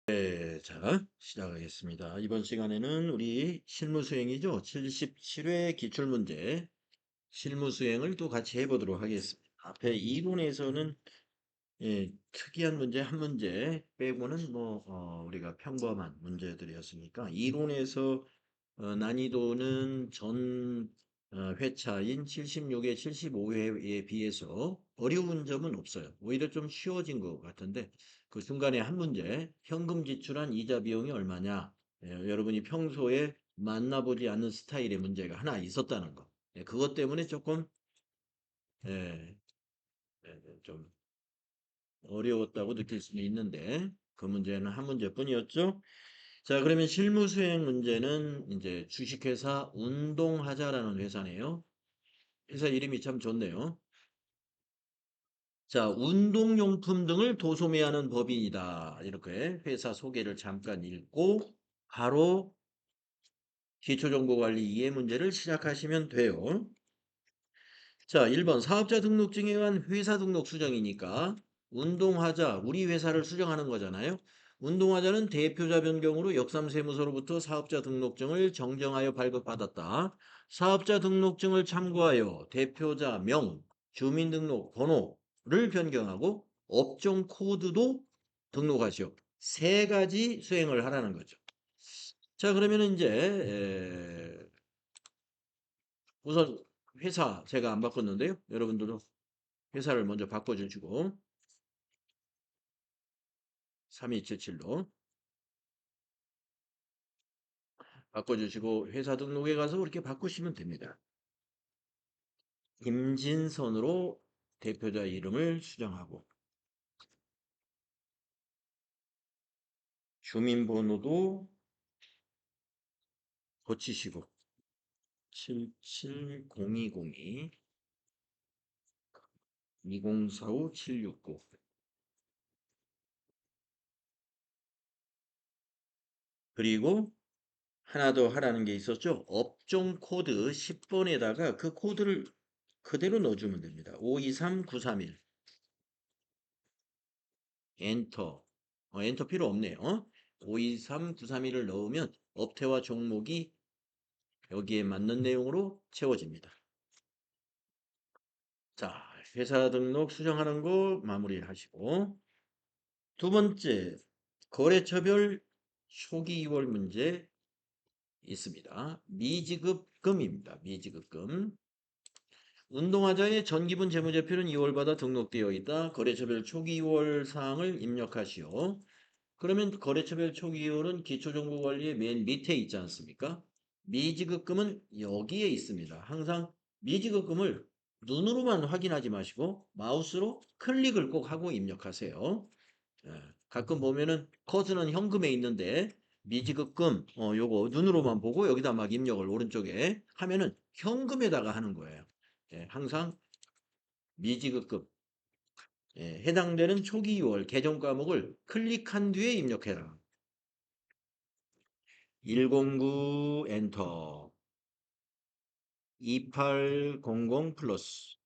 네, 자, 시작하겠습니다. 이번 시간에는 우리 실무 수행이죠. 77회 기출문제 실무 수행을 또 같이 해보도록 하겠습니다. 앞에 이론에서는 특이한 문제 한 문제 빼고는 우리가 평범한 문제들이었으니까 이론에서 난이도는 전 회차인 76회, 75회에 비해서 어려운 점은 없어요. 오히려 좀 쉬워진 것 같은데 그 중간에 한 문제, 현금 지출한 이자 비용이 얼마냐? 여러분이 평소에 만나보지 않는 스타일의 문제가 하나 있었다는 거. 그것 때문에 조금 예, 좀 어려웠다고 느낄 수는 있는데 그 문제는 한 문제뿐이었죠. 자, 그러면 실무 수행 문제는 이제 주식회사 운동하자라는 회사네요. 회사 이름이 참 좋네요. 자, 운동용품 등을 도소매하는 법인이다. 이렇게 회사 소개를 잠깐 읽고 바로 기초정보관리 이해 문제를 시작하시면 돼요. 자, 1번 사업자 등록증에 의한 회사 등록 수정이니까 운동하자, 우리 회사를 수정하는 거잖아요. 운동하자는 대표자 변경으로 역삼세무서로부터 사업자 등록증을 정정하여 발급받았다. 사업자 등록증을 참고하여 대표자 명, 주민등록 번호를 변경하고 업종 코드도 등록하시오. 세 가지 수행을 하라는 거죠. 자, 그러면 이제 우선 회사 제가 안 바꿨는데요. 여러분들도 회사를 먼저 바꿔주시고 3277로 바꿔주시고 회사 등록에 가서 그렇게 바꾸시면 됩니다. 김진선으로 대표자 이름을 수정하고 주민번호도 고치시고 77020 2045769 그리고 하나 더 하라는 게 있었죠. 업종 코드 10번에다가 그 코드를 그대로 넣어주면 됩니다. 523931 엔터. 엔터 필요 없네요. 523931을 넣으면 업태와 종목이 여기에 맞는 내용으로 채워집니다. 자, 회사 등록 수정하는 거 마무리하시고 두 번째, 거래처별 초기 2월 문제 있습니다. 미지급금입니다. 미지급금. 운동화자의 전기분 재무제표는 2월마다 등록되어 있다. 거래처별 초기 2월 사항을 입력하시오. 그러면 거래처별 초기 2월은 기초정보관리의 맨 밑에 있지 않습니까? 미지급금은 여기에 있습니다. 항상 미지급금을 눈으로만 확인하지 마시고 마우스로 클릭을 꼭 하고 입력하세요. 가끔 보면은 커즈는 현금에 있는데 미지급금 요거 눈으로만 보고 여기다 막 입력을 오른쪽에 하면은 현금에다가 하는 거예요. 항상 미지급금 해당되는 초기 2월 계정 과목을 클릭한 뒤에 입력해라. 109 엔터 2800 플러스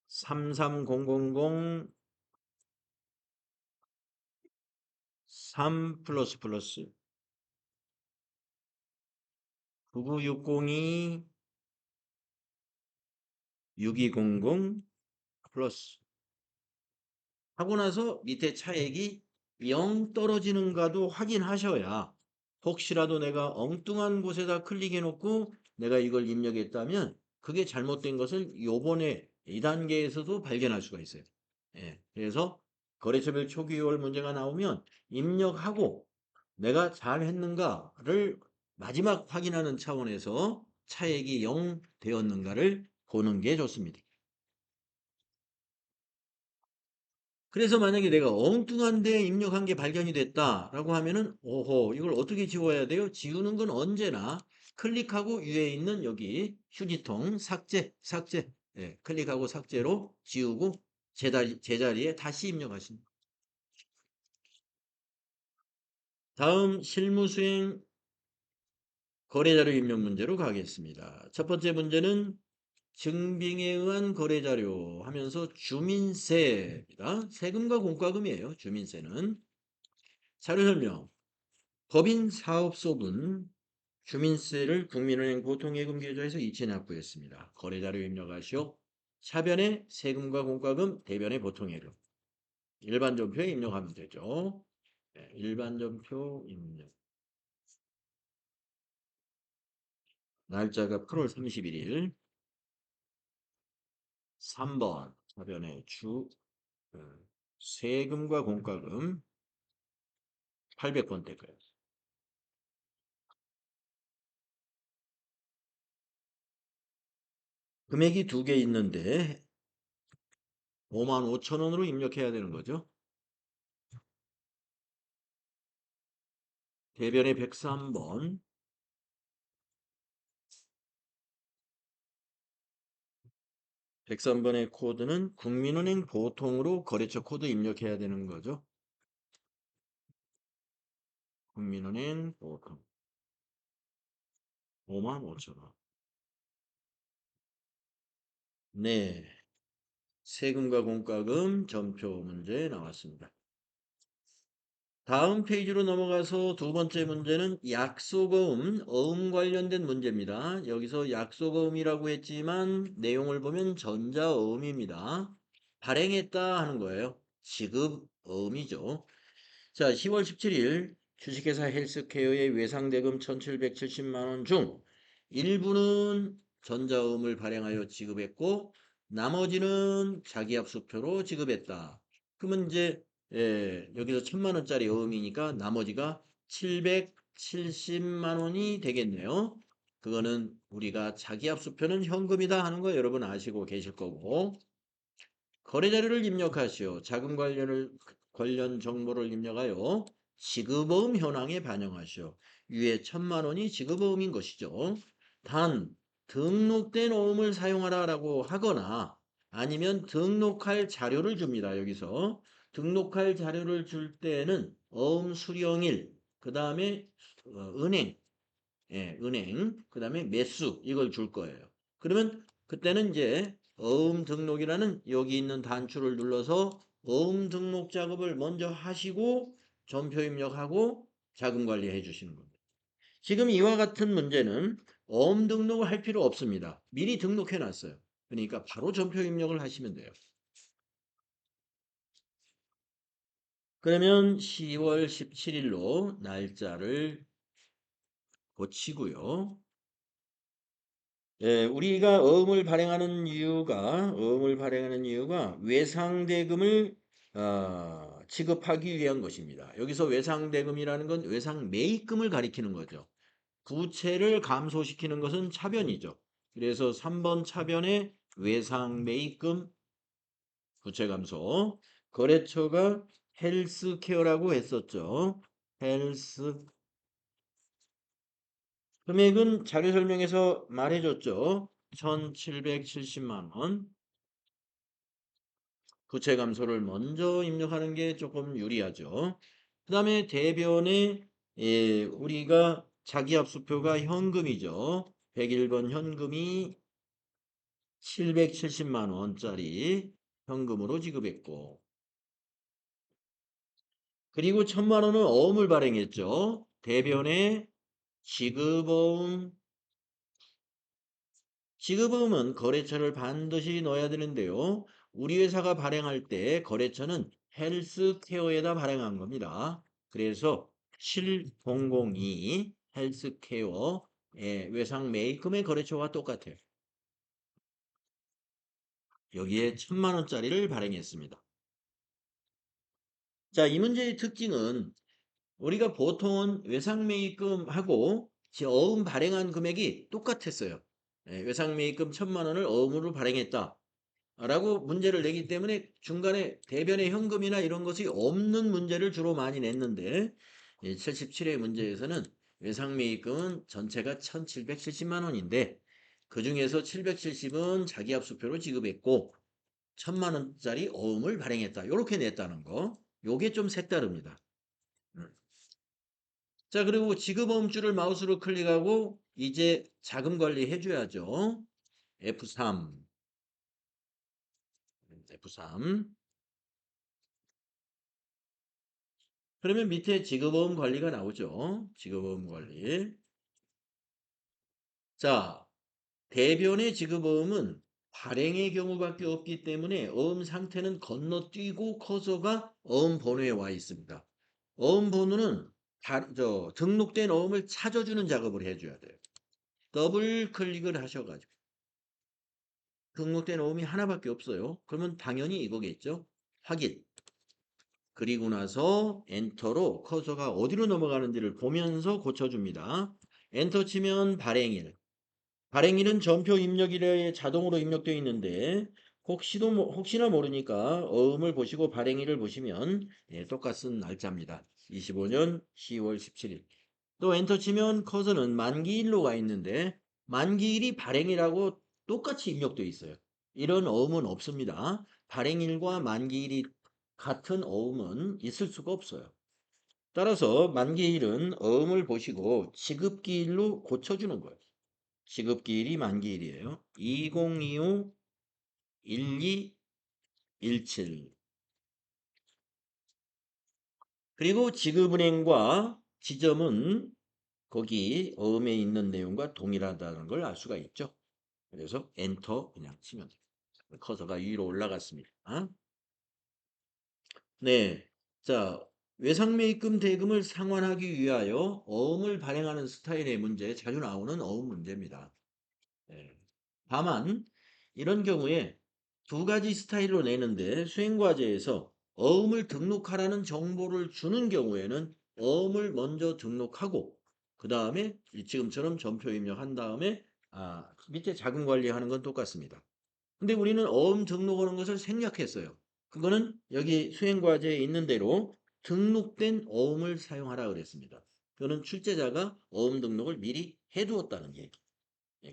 33000 3 플러스 플러스 99602 6200 플러스 하고 나서 밑에 차액이 0 떨어지는가도 확인하셔야 혹시라도 내가 엉뚱한 곳에다 클릭해 놓고 내가 이걸 입력했다면 그게 잘못된 것을 요번에 2단계에서도 발견할 수가 있어요. 그래서 거래처별 초기월 문제가 나오면 입력하고 내가 잘 했는가를 마지막 확인하는 차원에서 차액이 0 되었는가를 보는 게 좋습니다. 그래서 만약에 내가 엉뚱한 데 입력한 게 발견이 됐다라고 하면은 오호 이걸 어떻게 지워야 돼요? 지우는 건 언제나 클릭하고 위에 있는 여기 휴지통 삭제 클릭하고 삭제로 지우고 제자리에 다시 입력하십니다. 다음 실무수행 거래자료 입력 문제로 가겠습니다. 첫 번째 문제는 증빙에 의한 거래자료 하면서 주민세입니다. 세금과 공과금이에요. 주민세는 자료 설명. 법인 사업소분 주민세를 국민은행 보통예금 계좌에서 이체 납부했습니다. 거래자료 입력하시오. 차변에 세금과 공과금, 대변에 보통예금. 일반 전표에 입력하면 되죠. 네, 일반 전표 입력. 날짜가 8월 31일. 3번 차변에 세금과 공과금 800번대 거예요. 금액이 두 개 있는데 55,000원으로 입력해야 되는 거죠. 대변에 103번. 103번의 코드는 국민은행 보통으로 거래처 코드 입력해야 되는 거죠. 국민은행 보통 55,000원. 네, 세금과 공과금 전표 문제 나왔습니다. 다음 페이지로 넘어가서 두 번째 문제는 약속어음, 어음 관련된 문제입니다. 여기서 약속어음이라고 했지만 내용을 보면 전자어음입니다. 발행했다 하는 거예요. 지급어음이죠. 자, 10월 17일 주식회사 헬스케어의 외상대금 1,770만 원 중 일부는 전자음을 발행하여 지급했고 나머지는 자기압수표로 지급했다. 그러면 이제 여기서 1,000만 원짜리 어음이니까 나머지가 770만 원이 되겠네요. 그거는 우리가 자기압수표는 현금이다 하는 거 여러분 아시고 계실 거고 거래 자료를 입력하시오. 자금 관련 정보를 입력하여 지급어음 현황에 반영하시오. 위에 1,000만 원이 지급어음인 것이죠. 단 등록된 어음을 사용하라라고 하거나 아니면 등록할 자료를 줍니다. 여기서 등록할 자료를 줄 때는 어음 수령일, 그 다음에 은행, 그 다음에 매수 이걸 줄 거예요. 그러면 그때는 이제 어음 등록이라는 여기 있는 단추를 눌러서 어음 등록 작업을 먼저 하시고 전표 입력하고 자금 관리해 주시는 겁니다. 지금 이와 같은 문제는 어음 등록을 할 필요 없습니다. 미리 등록해 놨어요. 그러니까 바로 전표 입력을 하시면 돼요. 그러면 10월 17일로 날짜를 고치고요. 우리가 어음을 발행하는 이유가 외상대금을 지급하기 위한 것입니다. 여기서 외상대금이라는 건 외상매입금을 가리키는 거죠. 부채를 감소시키는 것은 차변이죠. 그래서 3번 차변에 외상매입금 부채 감소. 거래처가 헬스케어라고 했었죠. 헬스 금액은 자료 설명에서 말해줬죠. 1,770만 원. 부채 감소를 먼저 입력하는 게 조금 유리하죠. 그 다음에 대변에 우리가 자기압수표가 현금이죠. 101번 현금이 770만 원짜리 현금으로 지급했고 그리고 1,000만 원은 어음을 발행했죠. 대변에 지급어음 지급음은 거래처를 반드시 넣어야 되는데요. 우리 회사가 발행할 때 거래처는 헬스케어에다 발행한 겁니다. 그래서 7002 헬스케어의 외상 매입금의 거래처와 똑같아요. 여기에 1,000만 원짜리를 발행했습니다. 자, 이 문제의 특징은 우리가 보통은 외상매입금하고 어음 발행한 금액이 똑같았어요. 외상매입금 1,000만 원을 어음으로 발행했다. 라고 문제를 내기 때문에 중간에 대변의 현금이나 이런 것이 없는 문제를 주로 많이 냈는데 77회 문제에서는 외상매입금은 전체가 1,770만 원인데 그 중에서 770은 자기압수표로 지급했고 1,000만 원짜리 어음을 발행했다. 이렇게 냈다는 거. 요게 좀 색다릅니다. 음. 자, 그리고 지급어음줄을 마우스로 클릭하고 이제 자금 관리 해줘야죠. F3. F3. 그러면 밑에 지급어음 관리가 나오죠. 지급어음 관리. 자, 대변의 지급어음은 발행의 경우밖에 없기 때문에 어음 상태는 건너뛰고 커서가 어음 번호에 와 있습니다. 어음 번호는 등록된 어음을 찾아주는 작업을 해줘야 돼요. 더블 클릭을 하셔가지고 등록된 어음이 하나밖에 없어요. 그러면 당연히 이거겠죠. 확인. 그리고 나서 엔터로 커서가 어디로 넘어가는지를 보면서 고쳐줍니다. 엔터 치면 발행일. 발행일은 전표 입력일에 자동으로 입력되어 있는데 혹시나 모르니까 어음을 보시고 발행일을 보시면 똑같은 날짜입니다. 25년 10월 17일. 또 엔터 치면 커서는 만기일로 가 있는데 만기일이 발행일하고 똑같이 입력되어 있어요. 이런 어음은 없습니다. 발행일과 만기일이 같은 어음은 있을 수가 없어요. 따라서 만기일은 어음을 보시고 지급기일로 고쳐주는 거예요. 지급기일이 만기일이에요. 2025 1217. 그리고 지급은행과 지점은 거기 어음에 있는 내용과 동일하다는 걸 알 수가 있죠. 그래서 엔터 그냥 치면 돼요. 커서가 위로 올라갔습니다. 네. 자, 외상매입금 대금을 상환하기 위하여 어음을 발행하는 스타일의 문제, 자주 나오는 어음 문제입니다. 네. 다만 이런 경우에 두 가지 스타일로 내는데 수행과제에서 어음을 등록하라는 정보를 주는 경우에는 어음을 먼저 등록하고 그 다음에 지금처럼 전표 입력한 다음에 밑에 자금 관리하는 건 똑같습니다. 근데 우리는 어음 등록하는 것을 생략했어요. 그거는 여기 수행과제에 있는 대로 등록된 어음을 사용하라 그랬습니다. 그거는 출제자가 어음 등록을 미리 해두었다는 얘기.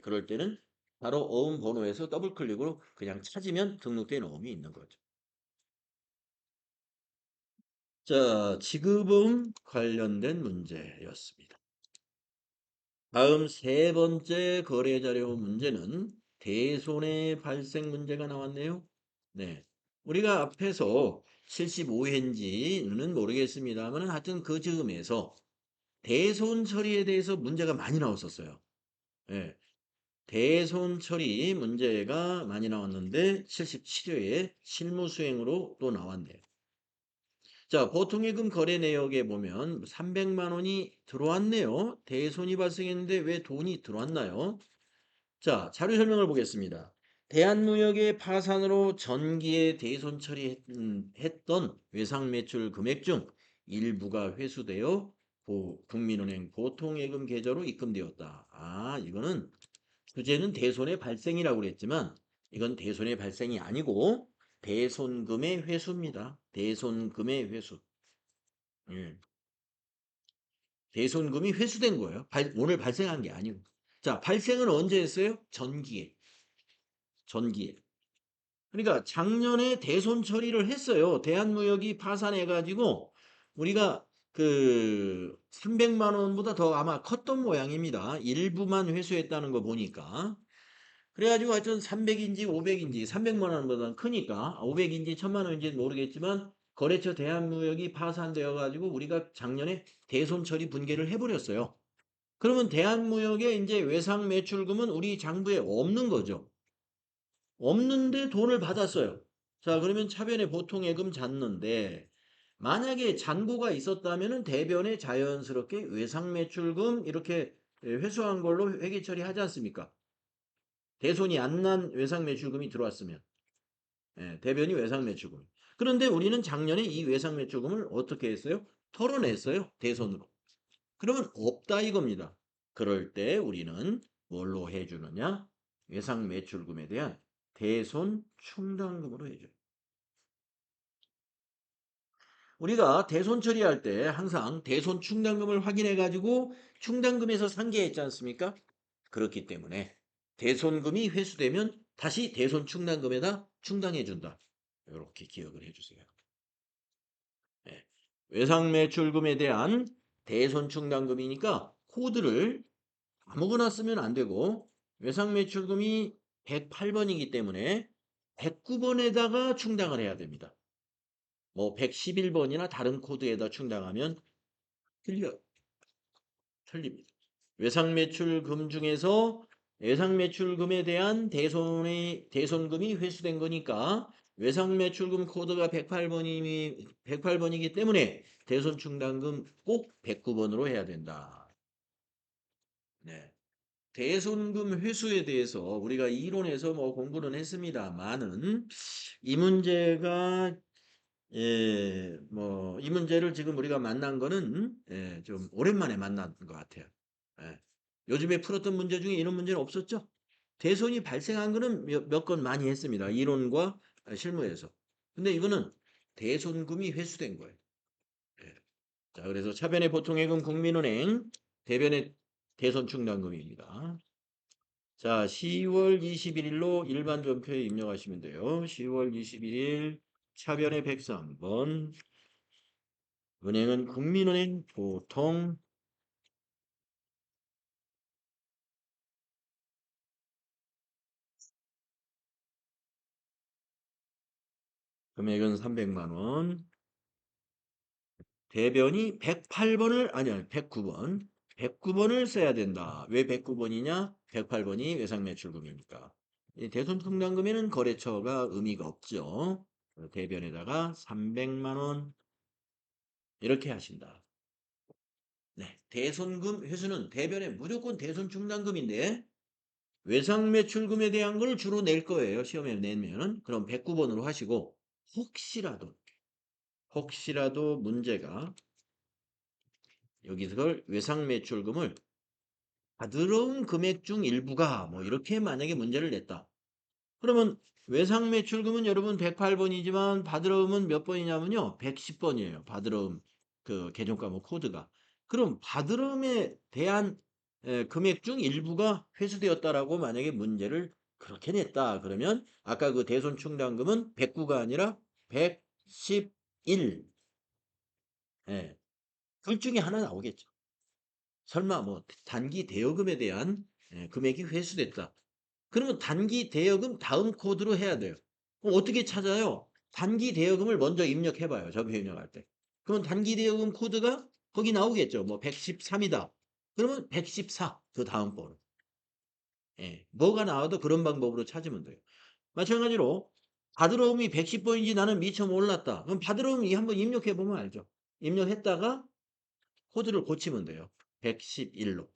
그럴 때는 바로 어음 번호에서 더블 클릭으로 그냥 찾으면 등록된 어음이 있는 거죠. 자, 지급음 관련된 문제였습니다. 다음 세 번째 거래자료 문제는 대손해 발생 문제가 나왔네요. 네. 우리가 앞에서 75회인지는 모르겠습니다만 하여튼 그 즈음에서 대손 처리에 대해서 문제가 많이 나왔었어요. 네. 대손 처리 문제가 많이 나왔는데 77회에 실무 수행으로 또 나왔네요. 자, 보통예금 거래 내역에 보면 300만 원이 들어왔네요. 대손이 발생했는데 왜 돈이 들어왔나요? 자, 자료 설명을 보겠습니다. 대한무역의 파산으로 전기에 대손 처리했던 외상매출 금액 중 일부가 회수되어 국민은행 보통예금 계좌로 입금되었다. 이거는 주제는 대손의 발생이라고 그랬지만 이건 대손의 발생이 아니고 대손금의 회수입니다. 대손금의 회수. 예. 대손금이 회수된 거예요. 오늘 발생한 게 아니고. 자, 발생은 언제 했어요? 전기에. 전기에. 그러니까 작년에 대손 처리를 했어요. 대한무역이 파산해가지고 우리가 그 300만 원보다 더 아마 컸던 모양입니다. 일부만 회수했다는 거 보니까. 그래가지고 하여튼 300인지 500인지 300만 원보다는 크니까 500인지 1000만 원인지는 모르겠지만 거래처 대한무역이 파산되어 가지고 우리가 작년에 대손 처리 분개를 해버렸어요. 그러면 대한무역의 이제 외상 매출금은 우리 장부에 없는 거죠. 없는데 돈을 받았어요. 자, 그러면 차변에 보통 예금 잤는데 만약에 잔고가 있었다면은 대변에 자연스럽게 외상 매출금 이렇게 회수한 걸로 회계 처리하지 않습니까? 대손이 안 난 외상 매출금이 들어왔으면 대변이 외상 매출금. 그런데 우리는 작년에 이 외상 매출금을 어떻게 했어요? 털어냈어요. 대손으로. 그러면 없다 이겁니다. 그럴 때 우리는 뭘로 해주느냐? 외상 매출금에 대한 대손 충당금으로 해줘요. 우리가 대손 처리할 때 항상 대손 충당금을 확인해 가지고 충당금에서 상계했지 않습니까? 그렇기 때문에 대손금이 회수되면 다시 대손 충당금에다 충당해 준다. 이렇게 기억을 해주세요. 네. 외상 매출금에 대한 대손 충당금이니까 코드를 아무거나 쓰면 안 되고 외상 매출금이 108번이기 때문에 109번에다가 충당을 해야 됩니다. 뭐 111번이나 다른 코드에다 충당하면 틀려 틀립니다. 외상매출금 중에서 외상매출금에 대한 대손금이 회수된 거니까 외상매출금 코드가 108번이기 때문에 대손충당금 꼭 109번으로 해야 된다. 네. 대손금 회수에 대해서 우리가 이론에서 뭐 공부는 했습니다만은 이 문제가 뭐 이 문제를 지금 우리가 만난 거는 좀 오랜만에 만난 것 같아요. 예. 요즘에 풀었던 문제 중에 이런 문제는 없었죠? 대손이 발생한 거는 몇 건 많이 했습니다. 이론과 실무에서. 근데 이거는 대손금이 회수된 거예요. 예. 자, 그래서 차변의 보통예금 국민은행 대변의 대손충당금입니다. 자, 10월 21일로 일반 전표에 입력하시면 돼요. 10월 21일 차변의 103번 은행은 국민은행 보통 금액은 300만 원. 대변이 108번을 아니야 109번. 109번을 써야 된다. 왜 109번이냐? 108번이 외상매출금이니까. 이 대손통장금에는 거래처가 의미가 없죠. 대변에다가 300만 원 이렇게 하신다. 네, 대손금 회수는 대변에 무조건 대손충당금인데 외상매출금에 대한 걸 주로 낼 거예요. 시험에 내면은. 그럼 109번으로 하시고 혹시라도 문제가 여기서 외상매출금을 받으러 온 금액 중 일부가 뭐 이렇게 만약에 문제를 냈다. 그러면 외상매출금은 여러분 108번이지만 받으러음은 몇 번이냐면요. 110번이에요. 받으러음 그 계정과목 코드가. 그럼 받으러음에 대한 금액 중 일부가 회수되었다라고 만약에 문제를 그렇게 냈다. 그러면 아까 그 대손충당금은 109가 아니라 111. 예. 둘 중에 하나 나오겠죠. 설마 뭐 단기 대여금에 대한 금액이 회수됐다. 그러면 단기 대여금 다음 코드로 해야 돼요. 그럼 어떻게 찾아요? 단기 대여금을 먼저 입력해봐요. 접수 입력할 때. 그러면 단기 대여금 코드가 거기 나오겠죠. 뭐 113이다. 그러면 114. 그 다음 번호. 예. 뭐가 나와도 그런 방법으로 찾으면 돼요. 마찬가지로 받으러움이 110번인지 나는 미처 몰랐다. 그럼 받으러움이 한번 입력해보면 알죠. 입력했다가 코드를 고치면 돼요. 111로.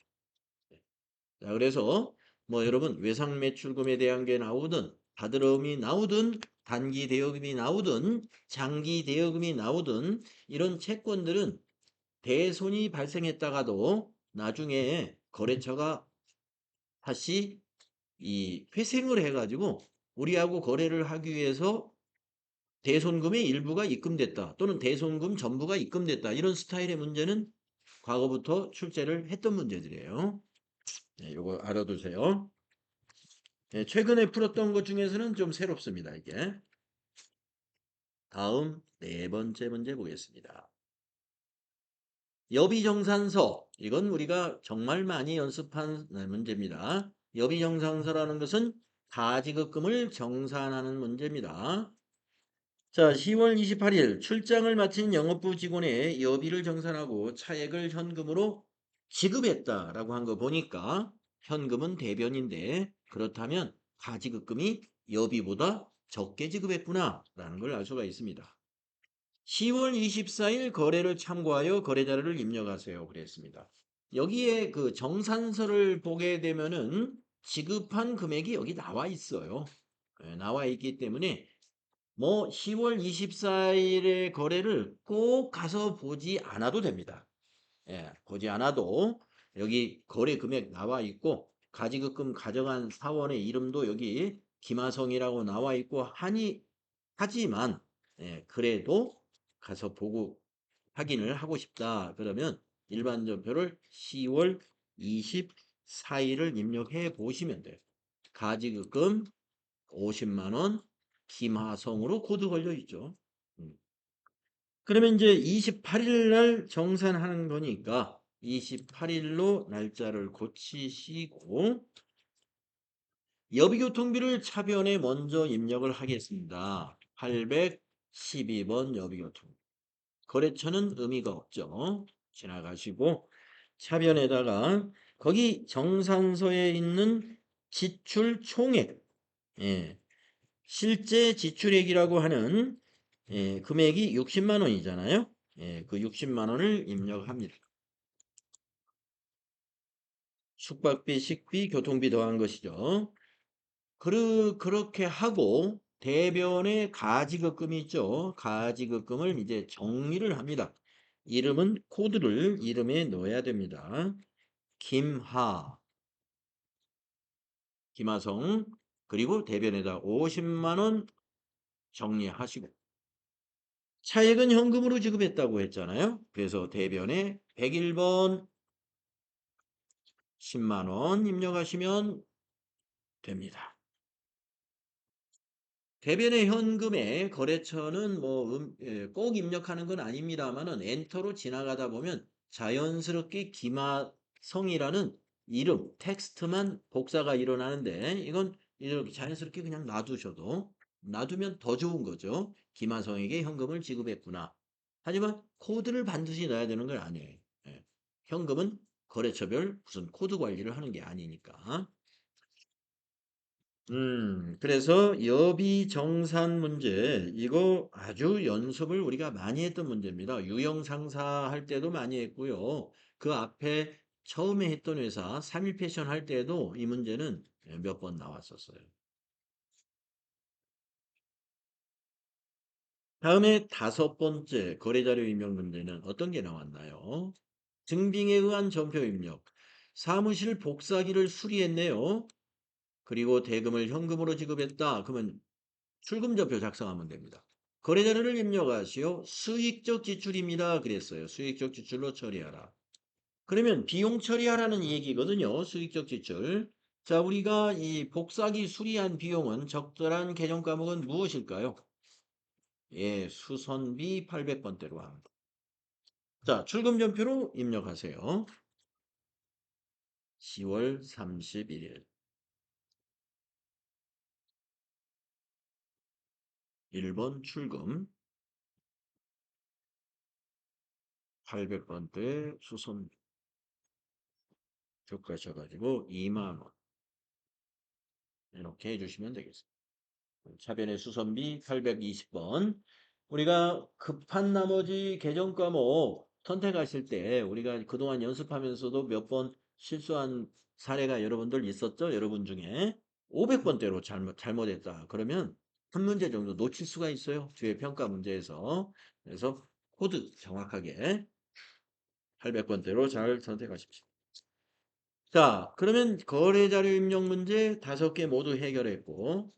자, 그래서 뭐 여러분 외상 매출금에 대한 게 나오든 받으러움이 나오든 단기 대여금이 나오든 장기 대여금이 나오든 이런 채권들은 대손이 발생했다가도 나중에 거래처가 다시 이 회생을 해가지고 우리하고 거래를 하기 위해서 대손금의 일부가 입금됐다 또는 대손금 전부가 입금됐다 이런 스타일의 문제는 과거부터 출제를 했던 문제들이에요. 네, 요거 알아두세요. 네, 최근에 풀었던 것 중에서는 좀 새롭습니다, 이게. 다음 네 번째 문제 보겠습니다. 여비정산서. 이건 우리가 정말 많이 연습한 문제입니다. 여비정산서라는 것은 가지급금을 정산하는 문제입니다. 자, 10월 28일 출장을 마친 영업부 직원의 여비를 정산하고 차액을 현금으로 지급했다라고 한 거 보니까 현금은 대변인데 그렇다면 가지급금이 여비보다 적게 지급했구나라는 걸 알 수가 있습니다. 10월 24일 거래를 참고하여 거래자료를 입력하세요. 그랬습니다. 여기에 그 정산서를 보게 되면은 지급한 금액이 여기 나와 있어요. 나와 있기 때문에 뭐 10월 24일의 거래를 꼭 가서 보지 않아도 됩니다. 예, 보지 않아도 여기 거래 금액 나와 있고 가지급금 가져간 사원의 이름도 여기 김하성이라고 나와 있고 하지만 그래도 가서 보고 확인을 하고 싶다. 그러면 일반 전표를 10월 24일을 입력해 보시면 돼요. 가지급금 50만 원 김하성으로 코드 걸려 있죠. 그러면 이제 28일 날 정산하는 거니까 28일로 날짜를 고치시고 여비교통비를 차변에 먼저 입력을 하겠습니다. 800 12번 여비교통. 거래처는 의미가 없죠. 지나가시고 차변에다가 거기 정산서에 있는 지출 총액, 예, 실제 지출액이라고 하는 금액이 60만 원이잖아요. 예, 그 60만 원을 입력합니다. 숙박비, 식비, 교통비 더한 것이죠. 그렇게 하고 대변에 가지급금이 있죠. 가지급금을 이제 정리를 합니다. 이름은 코드를 이름에 넣어야 됩니다. 김하, 김하성, 그리고 대변에다 50만 원 정리하시고 차액은 현금으로 지급했다고 했잖아요. 그래서 대변에 101번 10만 원 입력하시면 됩니다. 대변의 현금에 거래처는 뭐 꼭 입력하는 건 아닙니다만은 엔터로 지나가다 보면 자연스럽게 김하성이라는 이름 텍스트만 복사가 일어나는데 이건 이렇게 자연스럽게 그냥 놔두셔도 놔두면 더 좋은 거죠. 김하성에게 현금을 지급했구나. 하지만 코드를 반드시 넣어야 되는 건 아니에요. 예. 현금은 거래처별 무슨 코드 관리를 하는 게 아니니까. 그래서 여비정산 문제, 이거 아주 연습을 우리가 많이 했던 문제입니다. 유형상사 할 때도 많이 했고요. 그 앞에 처음에 했던 회사 3일 패션 할 때도 이 문제는 몇 번 나왔었어요. 다음에 다섯 번째 거래자료 입력 문제는 어떤 게 나왔나요? 증빙에 의한 전표 입력. 사무실 복사기를 수리했네요. 그리고 대금을 현금으로 지급했다. 그러면 출금좌표 작성하면 됩니다. 거래자료를 입력하시오. 수익적 지출입니다. 그랬어요. 수익적 지출로 처리하라. 그러면 비용 처리하라는 얘기거든요. 수익적 지출. 자, 우리가 이 복사기 수리한 비용은 적절한 계정 과목은 무엇일까요? 예, 수선비 800번대로 합니다. 자, 출금전표로 입력하세요. 10월 31일 1번 출금 800번대 수선비 교과셔가지고 2만 원 이렇게 해주시면 되겠습니다. 차변의 수선비 820번. 우리가 급한 나머지 계정 과목 선택하실 때 우리가 그동안 연습하면서도 몇 번 실수한 사례가 여러분들 있었죠? 여러분 중에 500번대로 잘못했다. 그러면 한 문제 정도 놓칠 수가 있어요. 뒤에 평가 문제에서. 그래서 코드 정확하게 800번대로 잘 선택하십시오. 자, 그러면 거래자료 입력 문제 5개 모두 해결했고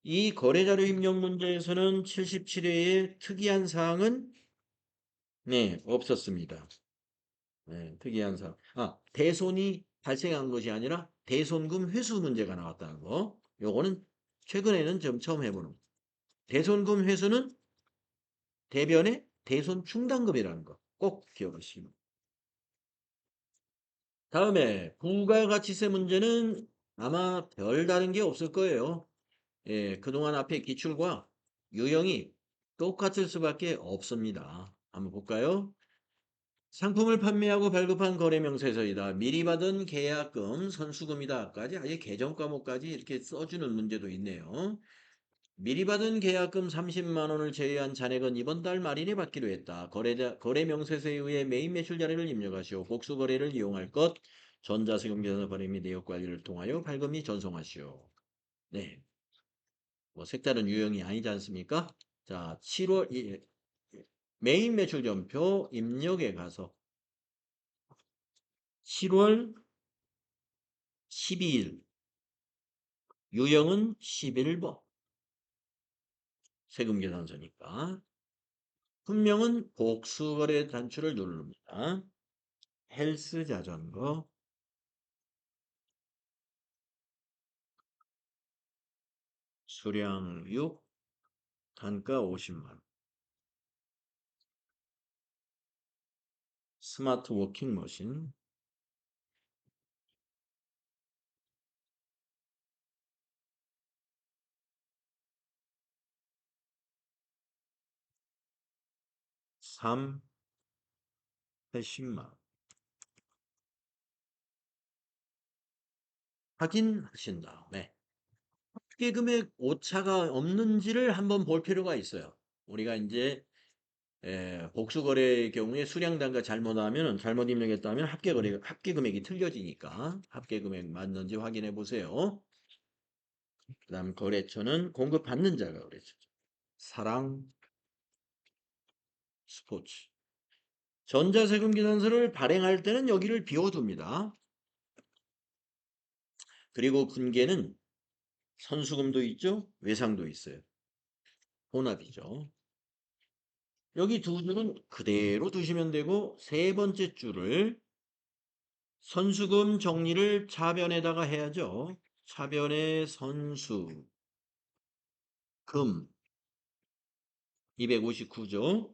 이 거래자료 입력 문제에서는 77회의 특이한 사항은 네, 없었습니다. 네, 특이한 사항. 아, 대손이 발생한 것이 아니라 대손금 회수 문제가 나왔다는 거. 요거는 최근에는 좀 처음 해보는 거. 대손금 회수는 대변의 대손 충당금이라는 거. 꼭 기억하시기. 다음에 부가가치세 문제는 아마 별다른 게 없을 거예요. 예, 그동안 앞에 기출과 유형이 똑같을 수밖에 없습니다. 한번 볼까요? 상품을 판매하고 발급한 거래명세서이다. 미리 받은 계약금, 선수금이다까지 아예 계정 과목까지 이렇게 써주는 문제도 있네요. 미리 받은 계약금 30만 원을 제외한 잔액은 이번 달 말일에 받기로 했다. 거래명세서에 의해 메인 매출 자료를 입력하시오. 복수거래를 이용할 것, 전자세금 계산 발행 및 내역 관리를 통하여 발급 및 전송하시오. 네. 뭐 색다른 유형이 아니지 않습니까? 자, 7월 메인 매출 전표 입력에 가서 7월 12일 유형은 11번 세금 계산서니까 분명은 복수거래 단추를 누릅니다. 헬스 자전거 수량 6 단가 50만 원 스마트 워킹머신 3, 80만. 확인하신 다음에 합계 금액 오차가 없는지를 한번 볼 필요가 있어요. 우리가 이제 복수 거래의 경우에 수량 단가 잘못하면 잘못 입력했다면 합계 금액이 틀려지니까 합계 금액 맞는지 확인해 보세요. 그다음 거래처는 공급받는 자가 거래처죠. 사랑 스포츠. 전자세금 계산서를 발행할 때는 여기를 비워둡니다. 그리고 분계는 선수금도 있죠. 외상도 있어요. 혼합이죠. 여기 두 줄은 그대로 두시면 되고 세 번째 줄을 선수금 정리를 차변에다가 해야죠. 차변에 선수금 259죠.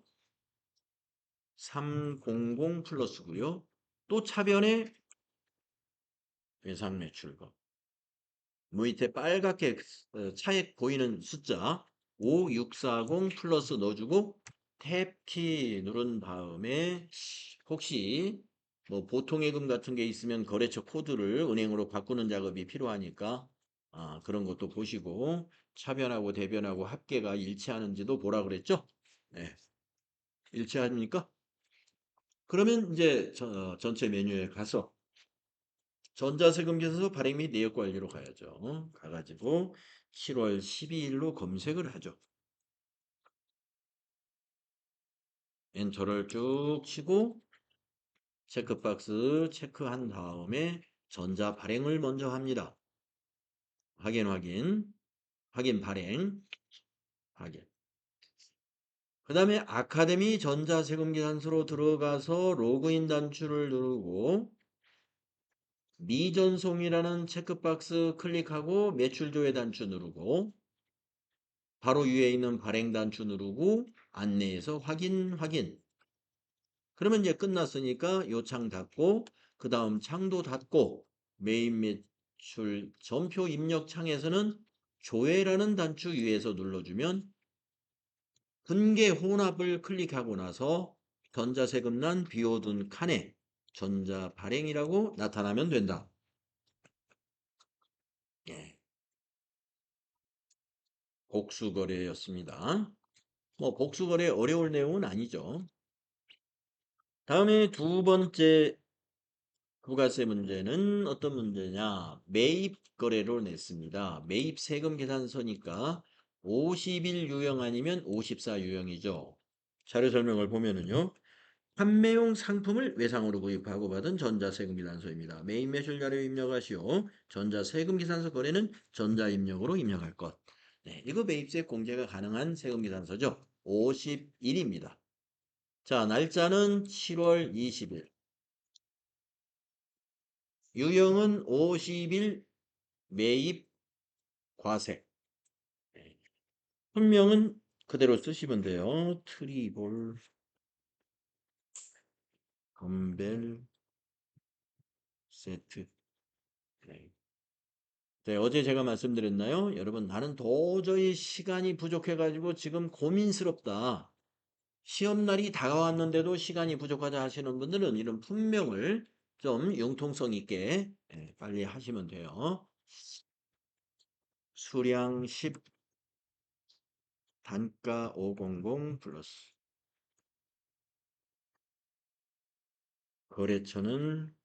300 플러스고요. 또 차변에 외상 매출금. 밑에 빨갛게 차액 보이는 숫자 5640 플러스 넣어주고 탭키 누른 다음에 혹시 뭐 보통예금 같은 게 있으면 거래처 코드를 은행으로 바꾸는 작업이 필요하니까 그런 것도 보시고 차변하고 대변하고 합계가 일치하는지도 보라 그랬죠? 네. 일치합니까? 그러면 이제 전체 메뉴에 가서 전자세금 계산서 발행 및 내역 관리로 가야죠. 가가지고 7월 12일로 검색을 하죠. 엔터를 쭉 치고 체크박스 체크한 다음에 전자 발행을 먼저 합니다. 확인 발행, 확인. 그 다음에 아카데미 전자세금 계산서로 들어가서 로그인 단추를 누르고 미전송이라는 체크박스 클릭하고 매출조회 단추 누르고 바로 위에 있는 발행 단추 누르고 안내에서 확인. 그러면 이제 끝났으니까 요 창 닫고 그 다음 창도 닫고 메인 매출 전표 입력 창에서는 조회라는 단추 위에서 눌러주면 분계 혼합을 클릭하고 나서 전자세금란 비워둔 칸에 전자 발행이라고 나타나면 된다. 예. 복수거래였습니다. 뭐 복수거래 어려울 내용은 아니죠. 다음에 두 번째 부가세 문제는 어떤 문제냐? 매입 거래로 냈습니다. 매입 세금 계산서니까 50일 유형 아니면 54 유형이죠. 자료 설명을 보면은요. 판매용 상품을 외상으로 구입하고 받은 전자세금 계산서입니다. 매입 매출 자료 입력하시오. 전자세금 계산서 거래는 전자입력으로 입력할 것. 네, 이거 매입세 공제가 가능한 세금 계산서죠. 50일입니다. 자, 날짜는 7월 20일. 유형은 50일 매입 과세. 네. 분명은 그대로 쓰시면 돼요. 트리볼, 덤벨, 세트. 네. 네, 어제 제가 말씀드렸나요? 여러분, 나는 도저히 시간이 부족해가지고 지금 고민스럽다. 시험날이 다가왔는데도 시간이 부족하다 하시는 분들은 이런 품명을 좀 융통성 있게 빨리 하시면 돼요. 수량 10, 단가 500 플러스. 거래처는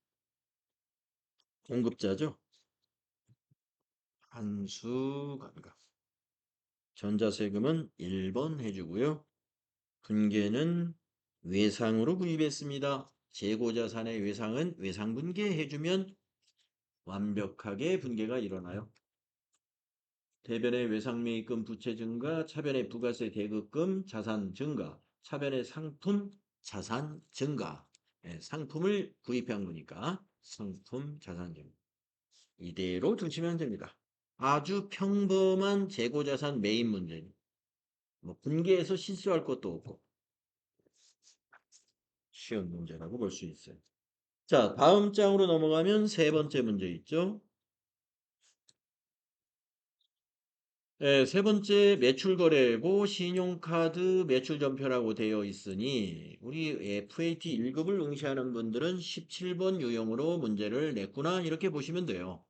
공급자죠. 한수감가. 전자세금은 1번 해주고요. 분계는 외상으로 구입했습니다. 재고자산의 외상은 외상분계 해주면 완벽하게 분계가 일어나요. 대변의 외상매입금 부채 증가, 차변의 부가세 대급금 자산 증가, 차변의 상품 자산 증가. 상품을 구입한 거니까 상품 자산 증가. 이대로 두시면 됩니다. 아주 평범한 재고자산 매입 문제니 뭐 분계해서 실수할 것도 없고 쉬운 문제라고 볼 수 있어요. 자, 다음 장으로 넘어가면 세 번째 문제 있죠. 예, 세 번째 매출 거래고 신용카드 매출 전표라고 되어 있으니 우리 FAT 1급을 응시하는 분들은 17번 유형으로 문제를 냈구나 이렇게 보시면 돼요.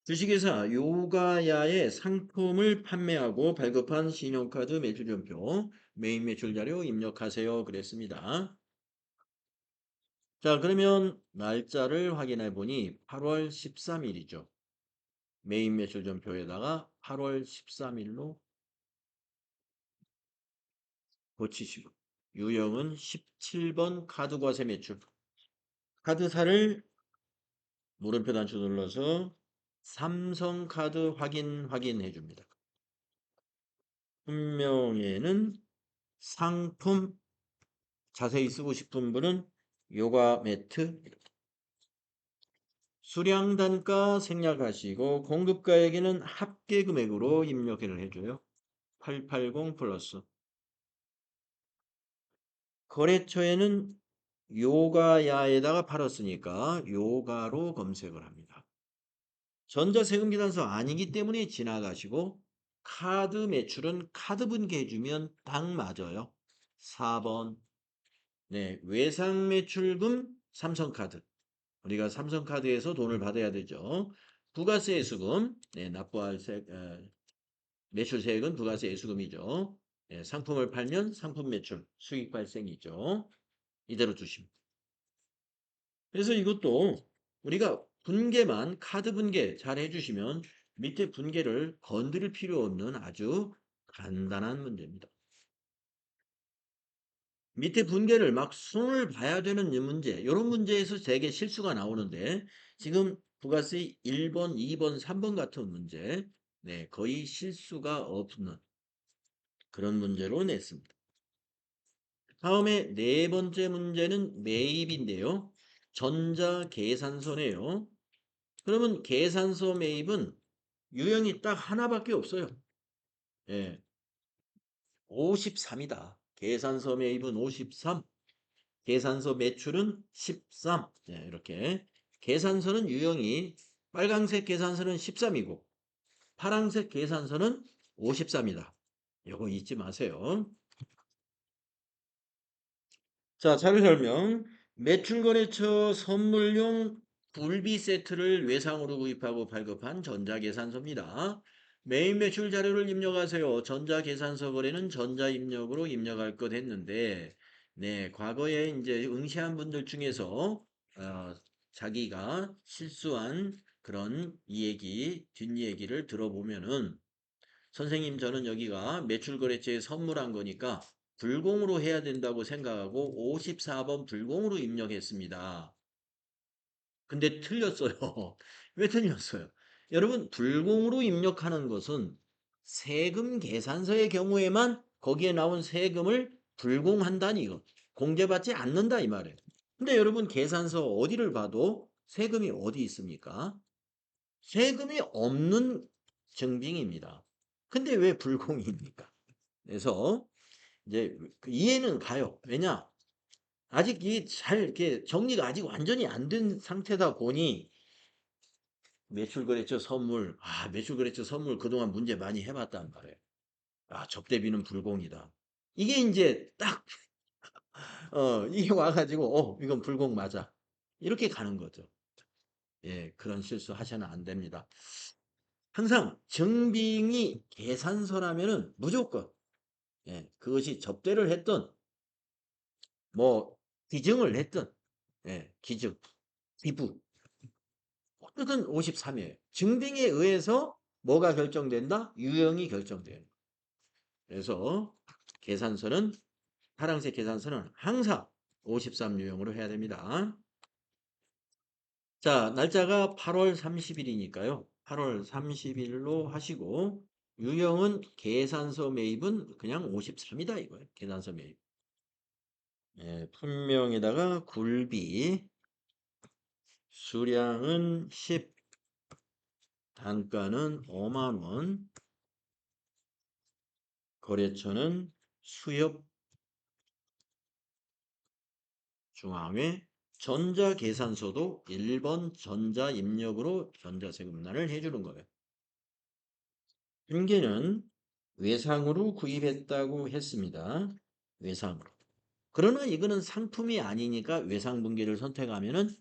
주식회사 요가야의 상품을 판매하고 발급한 신용카드 매출 전표 메인 매출 자료 입력하세요 그랬습니다. 자, 그러면 날짜를 확인해 보니 8월 13일이죠. 메인 매출 전표에다가 8월 13일로 고치시고 유형은 17번 카드 과세 매출. 카드사를 물음표 단추 눌러서 삼성카드 확인해 줍니다. 분명에는 상품 자세히 쓰고 싶은 분은 요가 매트 수량 단가 생략하시고 공급가액에는 합계 금액으로 입력을 해줘요. 880 플러스. 거래처에는 요가야에다가 팔았으니까 요가로 검색을 합니다. 전자세금 기단서 아니기 때문에 지나가시고 카드 매출은 카드 분개해주면 딱 맞아요. 4번. 네, 외상 매출금 삼성카드. 우리가 삼성카드에서 돈을 받아야 되죠. 부가세 예수금. 네, 납부할 매출세액은 부가세 예수금이죠. 네, 상품을 팔면 상품 매출, 수익 발생이죠. 이대로 두십니다. 그래서 이것도 우리가 분계만 카드 분계 잘 해주시면 밑에 분계를 건드릴 필요 없는 아주 간단한 문제입니다. 밑에 분계를 막 손을 봐야 되는 이 문제, 이런 문제에서 되게 실수가 나오는데 지금 부가세 1번, 2번, 3번 같은 문제, 네, 거의 실수가 없는 그런 문제로 냈습니다. 다음에 네 번째 문제는 매입인데요. 전자계산서네요. 그러면 계산서 매입은 유형이 딱 하나밖에 없어요. 예, 53이다. 계산서 매입은 53, 계산서 매출은 13. 예, 이렇게. 계산서는 유형이 빨강색 계산서는 13이고 파란색 계산서는 53이다. 이거 잊지 마세요. 자, 자료 설명. 매출거래처 선물용 굴비 세트를 외상으로 구입하고 발급한 전자계산서입니다. 메인 매출 자료를 입력하세요. 전자계산서 거래는 전자입력으로 입력할 것 했는데, 네, 과거에 이제 응시한 분들 중에서, 자기가 실수한 그런 이야기, 뒷이야기를 들어보면은, 선생님, 저는 여기가 매출거래처에 선물한 거니까 불공으로 해야 된다고 생각하고 54번 불공으로 입력했습니다. 근데 틀렸어요. 왜 틀렸어요? 여러분, 불공으로 입력하는 것은 세금 계산서의 경우에만 거기에 나온 세금을 불공한다니 이거. 공제받지 않는다 이 말이에요. 근데 여러분, 계산서 어디를 봐도 세금이 어디 있습니까? 세금이 없는 증빙입니다. 근데 왜 불공입니까? 그래서 이제 그 이해는 가요. 왜냐? 아직 이 잘 이렇게 정리가 아직 완전히 안 된 상태다 보니 매출거래처 선물, 매출거래처 선물 그동안 문제 많이 해봤단 말이에요. 접대비는 불공이다. 이게 이제 딱, 이게 와가지고, 이건 불공 맞아. 이렇게 가는 거죠. 예, 그런 실수 하셔는 안 됩니다. 항상 증빙이 계산서라면은 무조건, 예, 그것이 접대를 했던 뭐 기증을 했든 기증, 기부 어쨌든 53이에요. 증빙에 의해서 뭐가 결정된다? 유형이 결정돼요. 그래서 계산서는 파란색 계산서는 항상 53 유형으로 해야 됩니다. 자, 날짜가 8월 30일이니까요. 8월 30일로 하시고 유형은 계산서 매입은 그냥 53이다 이거예요. 계산서 매입. 품명에다가 굴비 수량은 10, 단가는 5만 원, 거래처는 수협 중앙회, 전자계산서도 1번 전자입력으로 전자세금란을 해주는 거예요. 분계는 외상으로 구입했다고 했습니다. 외상으로. 그러나 이거는 상품이 아니니까 외상 분계를 선택하면은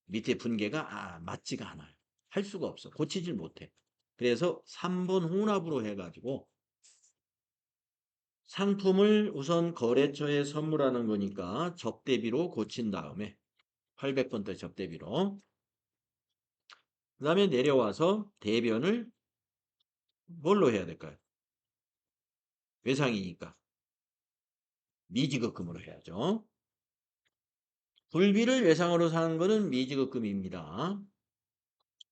밑에 분계가 맞지가 않아요. 할 수가 없어. 고치질 못해. 그래서 3번 혼합으로 해가지고 상품을 우선 거래처에 선물하는 거니까 접대비로 고친 다음에 800번대 접대비로 그 다음에 내려와서 대변을 뭘로 해야 될까요? 외상이니까 미지급금으로 해야죠. 굴비를 외상으로 사는 거는 미지급금입니다.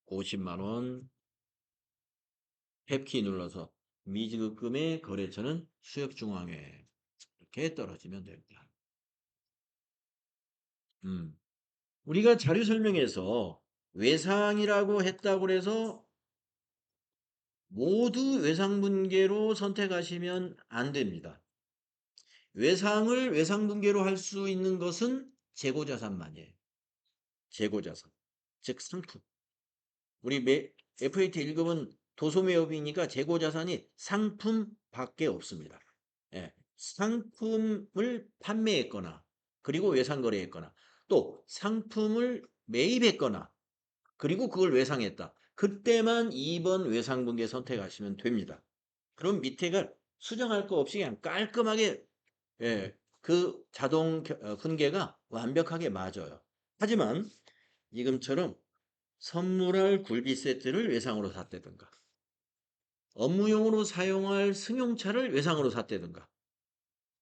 50만 원 탭키 눌러서 미지급금의 거래처는 수협중앙회 이렇게 떨어지면 됩니다. 우리가 자료 설명에서 외상이라고 했다고 해서 모두 외상분계로 선택하시면 안 됩니다. 외상을 외상분계로 할 수 있는 것은 재고자산만이에요. 재고자산. 즉 상품. 우리 FAT 1급은 도소매업이니까 재고자산이 상품밖에 없습니다. 예. 상품을 판매했거나 그리고 외상거래했거나 또 상품을 매입했거나 그리고 그걸 외상했다. 그때만 2번 외상분계 선택하시면 됩니다. 그럼 밑에가 수정할 거 없이 그냥 깔끔하게 그 자동 분계가 완벽하게 맞아요. 하지만 지금처럼 선물할 굴비 세트를 외상으로 샀다든가 업무용으로 사용할 승용차를 외상으로 샀다든가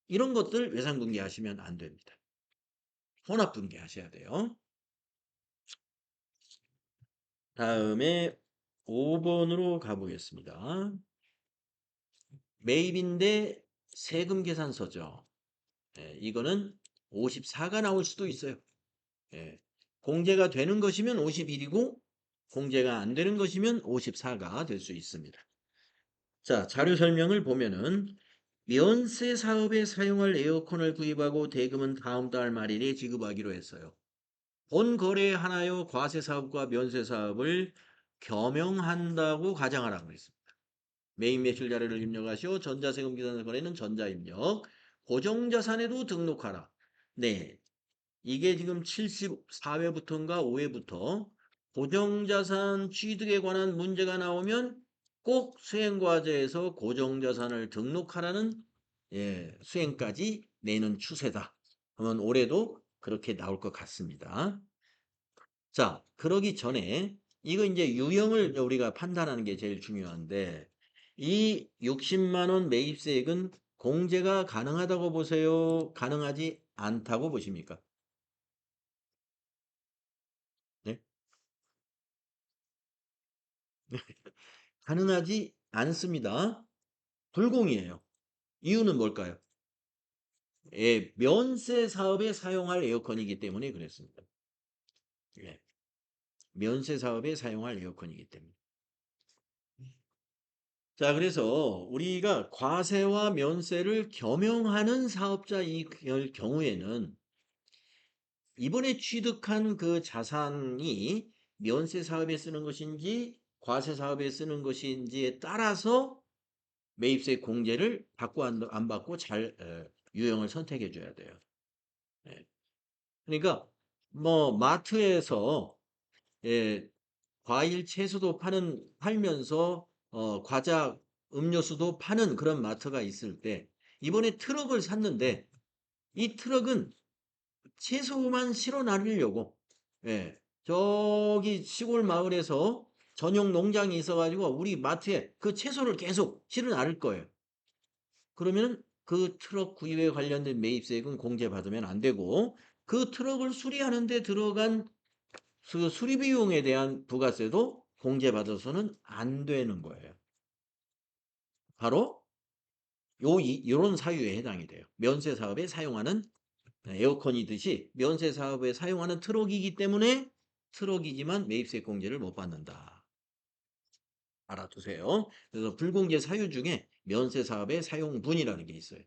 이런 것들 외상 분계하시면 안 됩니다. 혼합 분계하셔야 돼요. 다음에 5번으로 가보겠습니다. 매입인데 세금 계산서죠. 이거는 54가 나올 수도 있어요. 공제가 되는 것이면 51이고 공제가 안 되는 것이면 54가 될 수 있습니다. 자, 자료 설명을 보면은 면세 사업에 사용할 에어컨을 구입하고 대금은 다음 달 말일에 지급하기로 했어요. 본 거래하나요? 과세 사업과 면세 사업을 겸용한다고 가정하라고 했습니다. 매입 매출 자료를 입력하시오. 전자세금 기산 거래는 전자입력. 고정자산에도 등록하라. 네. 이게 지금 74회부터인가 5회부터 고정자산 취득에 관한 문제가 나오면 꼭 수행과제에서 고정자산을 등록하라는 수행까지 내는 추세다. 그러면 올해도 그렇게 나올 것 같습니다. 자, 그러기 전에 이거 이제 유형을 우리가 판단하는 게 제일 중요한데 이 60만 원 매입세액은 공제가 가능하다고 보세요? 가능하지 않다고 보십니까? 네? 가능하지 않습니다. 불공이에요. 이유는 뭘까요? 면세 사업에 사용할 에어컨이기 때문에 그랬습니다. 예, 면세 사업에 사용할 에어컨이기 때문에. 자, 그래서 우리가 과세와 면세를 겸용하는 사업자일 경우에는 이번에 취득한 그 자산이 면세 사업에 쓰는 것인지 과세 사업에 쓰는 것인지에 따라서 매입세 공제를 받고 안 받고 잘 유형을 선택해 줘야 돼요. 예. 그러니까 뭐 마트에서 예, 과일 채소도 팔면서 과자 음료수도 파는 그런 마트가 있을 때 이번에 트럭을 샀는데 이 트럭은 채소만 실어 나르려고 저기 시골 마을에서 전용 농장이 있어가지고 우리 마트에 그 채소를 계속 실어 나를 거예요. 그러면 그 트럭 구입에 관련된 매입세액은 공제받으면 안 되고 그 트럭을 수리하는 데 들어간 그 수리 비용에 대한 부가세도 공제받아서는 안 되는 거예요. 바로 요런 사유에 해당이 돼요. 면세 사업에 사용하는 에어컨이듯이 면세 사업에 사용하는 트럭이기 때문에 트럭이지만 매입세 공제를 못 받는다. 알아두세요. 그래서 불공제 사유 중에 면세 사업의 사용분이라는 게 있어요.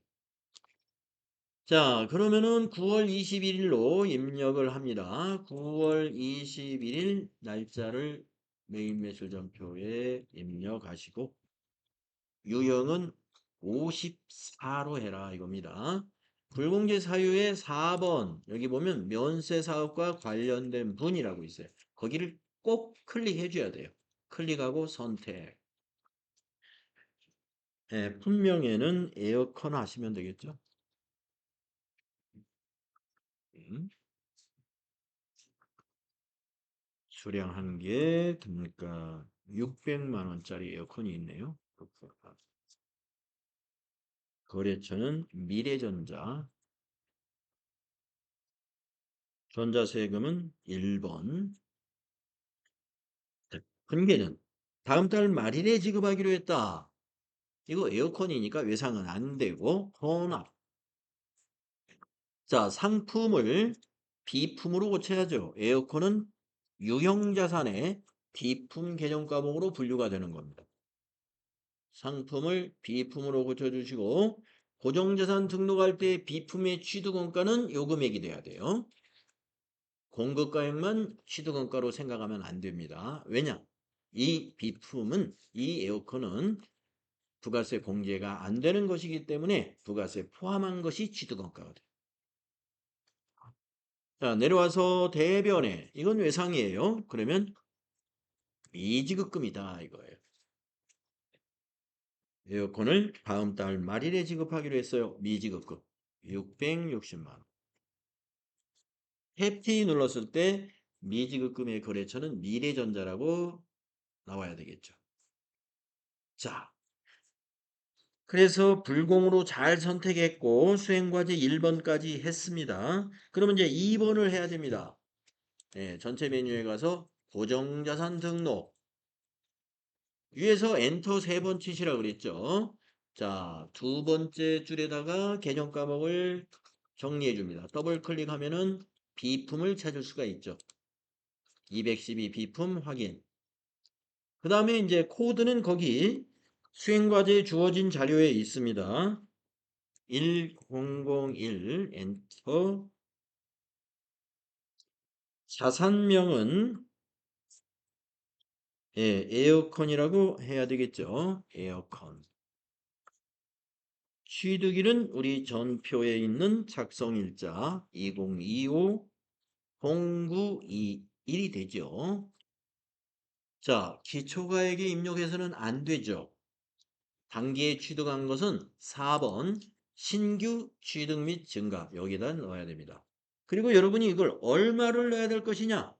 자, 그러면은 9월 21일로 입력을 합니다. 9월 21일 날짜를 매입매출전표에 입력하시고 유형은 54로 해라 이겁니다. 불공제 사유의 4번 여기 보면 면세 사업과 관련된 분이라고 있어요. 거기를 꼭 클릭해 줘야 돼요. 클릭하고 선택. 네, 품명에는 에어컨 하시면 되겠죠. 음, 수량 한 개, 그러니까 600만 원짜리 에어컨이 있네요. 거래처는 미래전자, 전자세금은 1번, 분계는 다음 달 말일에 지급하기로 했다. 이거 에어컨이니까 외상은 안 되고 혼합. 자, 상품을 비품으로 고쳐야죠. 에어컨은 유형자산의 비품 개정 과목으로 분류가 되는 겁니다. 상품을 비품으로 고쳐주시고 고정자산 등록할 때 비품의 취득원가는 요 금액이 돼야 돼요. 공급가액만 취득원가로 생각하면 안 됩니다. 왜냐? 이 비품은 이 에어컨은 부가세 공제가 안 되는 것이기 때문에 부가세 포함한 것이 취득원가가 돼요. 자, 내려와서 대변에 이건 외상이에요. 그러면 미지급금이다 이거예요. 에어컨을 다음 달 말일에 지급하기로 했어요. 미지급금 660만 원. 탭T 눌렀을 때 미지급금의 거래처는 미래전자라고 나와야 되겠죠. 자, 그래서 불공으로 잘 선택했고 수행과제 1번까지 했습니다. 그러면 이제 2번을 해야 됩니다. 네, 전체 메뉴에 가서 고정자산 등록 위에서 엔터 3번 치시라고 그랬죠. 자, 두 번째 줄에다가 개정 과목을 정리해 줍니다. 더블 클릭하면은 비품을 찾을 수가 있죠. 212 비품 확인. 그 다음에 이제 코드는 거기 수행과제에 주어진 자료에 있습니다. 1001 엔터. 자산명은 에어컨이라고 해야 되겠죠. 에어컨. 취득일은 우리 전표에 있는 작성일자 2025 0921이 되죠. 자, 기초가액에 입력해서는 안 되죠. 단기에 취득한 것은 4번 신규 취득 및 증가 여기다 넣어야 됩니다. 그리고 여러분이 이걸 얼마를 넣어야 될 것이냐?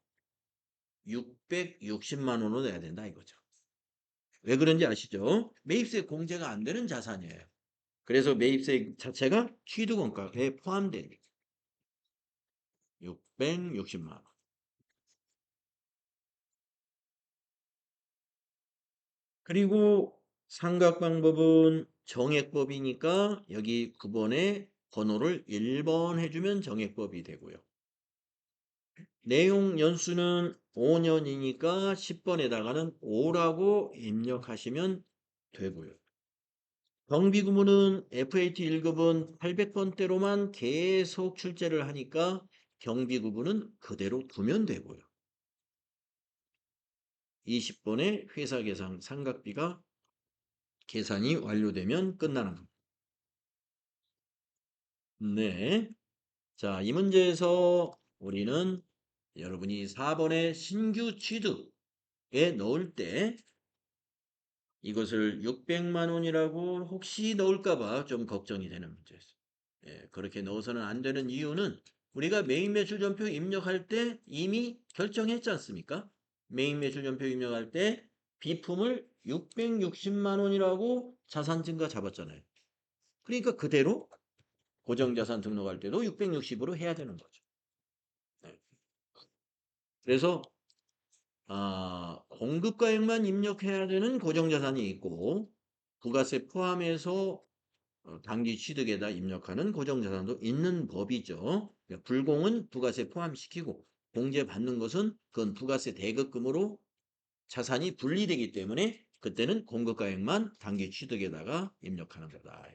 660만 원으로 내야 된다 이거죠. 왜 그런지 아시죠? 매입세 공제가 안 되는 자산이에요. 그래서 매입세 자체가 취득원가에 포함됩니다. 660만 원. 그리고 상각 방법은 정액법이니까 여기 9번에 번호를 1번 해주면 정액법이 되고요. 내용 연수는 5년이니까 10번에다가는 5라고 입력하시면 되고요. 경비구문은 FAT 1급은 800번대로만 계속 출제를 하니까 경비구문은 그대로 두면 되고요. 20번에 회사계산 상각비가 계산이 완료되면 끝나는 겁니다. 네. 자, 이 문제에서 우리는 여러분이 4번에 신규 취득에 넣을 때 이것을 600만 원이라고 혹시 넣을까봐 좀 걱정이 되는 문제였어요. 예, 그렇게 넣어서는 안 되는 이유는 우리가 메인 매출 전표 입력할 때 이미 결정했지 않습니까? 메인 매출 전표 입력할 때 비품을 660만 원이라고 자산 증가 잡았잖아요. 그러니까 그대로 고정자산 등록할 때도 660으로 해야 되는 거죠. 네. 그래서 공급가액만 입력해야 되는 고정자산이 있고 부가세 포함해서 단기 취득에다 입력하는 고정자산도 있는 법이죠. 그러니까 불공은 부가세 포함시키고 공제받는 것은 그건 부가세 대급금으로 자산이 분리되기 때문에 그때는 공급가액만 단기 취득에다가 입력하는 거다.